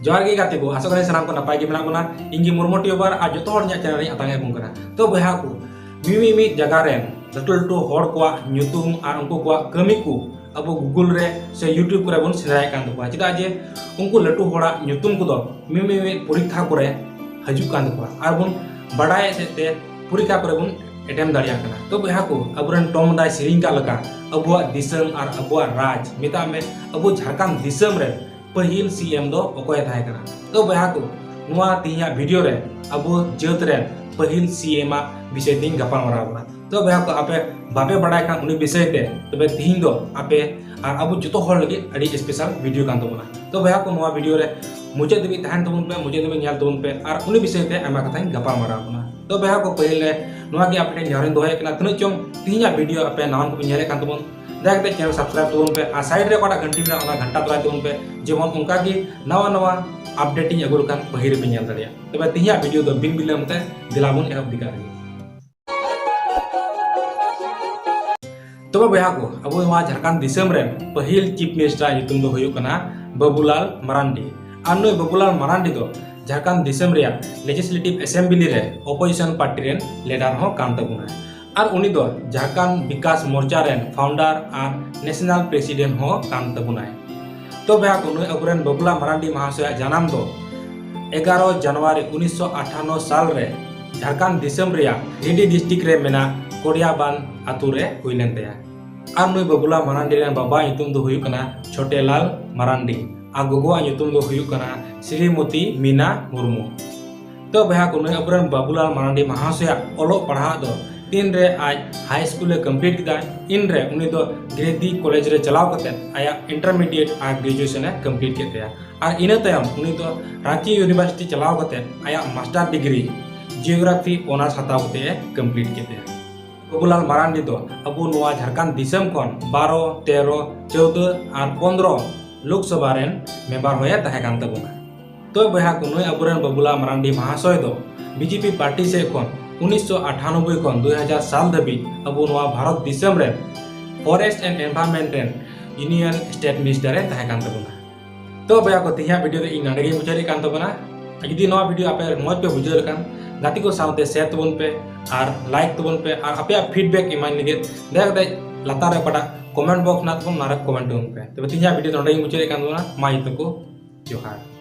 जोहार गे गाते को आशा करी सानाम को नपाय गे मेना बना इंगी MurmuTuber आ जतो हर nya channel ri atang ebung kana तो बहा को मिमी जगह रेन लटू हर को nyutum आर उनको को कमी को अब गूगल रे से यूट्यूब करे बन सेराय कान दो चिदा जे उनको लटू हड़ा nyutum को दो मिमी परीक्षा करे हजू कान दो आर बन बड़ाय सेते परीक्षा करे बन एटेम दाड़िया कना तो बहा को अबरन टोम दाय सिरिंग का लगा अबुआ दिसम आर अबुआ राज मिता में अबु झारखंड दिसम रे पहिल सीएम दो ओकोय थाय कना तो बहा को नुआ तिया वीडियो रे अबु जत रे पहिल सीएम आ विषय दिन गपाल मारावना तो बहा को आपे बापे बड़ाय का उनी विषय ते तबे तिहिं दो आपे आर अबु जतो हर लगी अडी स्पेशल वीडियो कान तबना तो बहा को नुआ वीडियो रे मुझे दबी तहन तबन पे मुझे दबी न्याल तबन पे आर उनी विषय ते आमा कथा गपाल मारावना तो बहा को पहिले नुआ के आपे न्यारे दोहे कना तने चों तिहिं वीडियो आपे नान को न्याले कान तबन दायकते चैनल सब्सक्राइब तबन पे आ साइड रे कोटा घंटी में ओना घंटा तलाय तबन पे जेमन उनका की नवा नवा अपडेटिंग अगुर कान पहिरे पे न्याल दाड़िया तबे तिहिं वीडियो दो बिन बिलम ते दिलाबुन एहब दिका रे तो बहा को अब नुआ झारखंड दिसम रे पहिल चीफ मिनिस्टर युतुम दो हुयु कना बाबूलाल मरांडी आर नुय बाबूलाल मरांडी दो झारखंड दिसम रे लेजिस्लेटिव असेंबली रे ऑपोजिशन पार्टी रे लीडर हो कान तबुना आर उनी दो झारखंड विकास मोर्चा रे फाउंडर आर नेशनल प्रेसिडेंट हो कान तबुनाय तो बहा को नुय अबुरेन बाबूलाल मरांडी महाशय जन्म दो 11 जनवरी 1958 साल रे झारखंड दिसम रे रेडी डिस्ट्रिक्ट रे मेना कोडियाबान आतु रे हुइलेन तया आर नुय बाबूलाल मरांडी रे बाबा युतुम दो हुयु कना छोटेलाल मरांडी आ गोगोआ युतुम दो हुयु कना श्रीमती मीना मुर्मू तो बहा को नुय अबुरेन बाबूलाल मरांडी महाशय ओलो पढ़ा दो तीन रे आज हाई स्कूल रे कंप्लीट किदा इन रे उनी दो ग्रेडी कॉलेज रे चलाव कते आया इंटरमीडिएट आ ग्रेजुएशन कंप्लीट केते आर इना तयम उनी दो रांची यूनिवर्सिटी चलाव कते आया मास्टर डिग्री जियोग्राफी ऑनर्स हताव कते कंप्लीट केते बाबूलाल मरांडी दो अबु नुआ झारखंड दिसम कोन 12 13 14 आर 15 लोकसभा रेन मेंबर होया तहे कान तबुना तो बहा को नुय अबुरेन बाबूलाल मरांडी महाशय दो बीजेपी पार्टी से कोन 1998 खन 2000 साल धाबी अब भारत दिसम रे फॉरेस्ट एंड एनवायरनमेंट रे यूनियन स्टेट मिनिस्टर तहे कान तबना तो बया को तिहा वीडियो रे इन नाडे मुचारी कान तबना यदि नवा वीडियो आपे मौज पे बुझल कान गाती को साउते शेयर तबन पे और लाइक तबन पे और आपे फीडबैक इमान लगे देख दे लता रे पड़ा कमेंट बॉक्स ना तबन नारे कमेंट तबन पे तबे तिहा वीडियो नडे मुचारी कान तबना माई तको जोहार।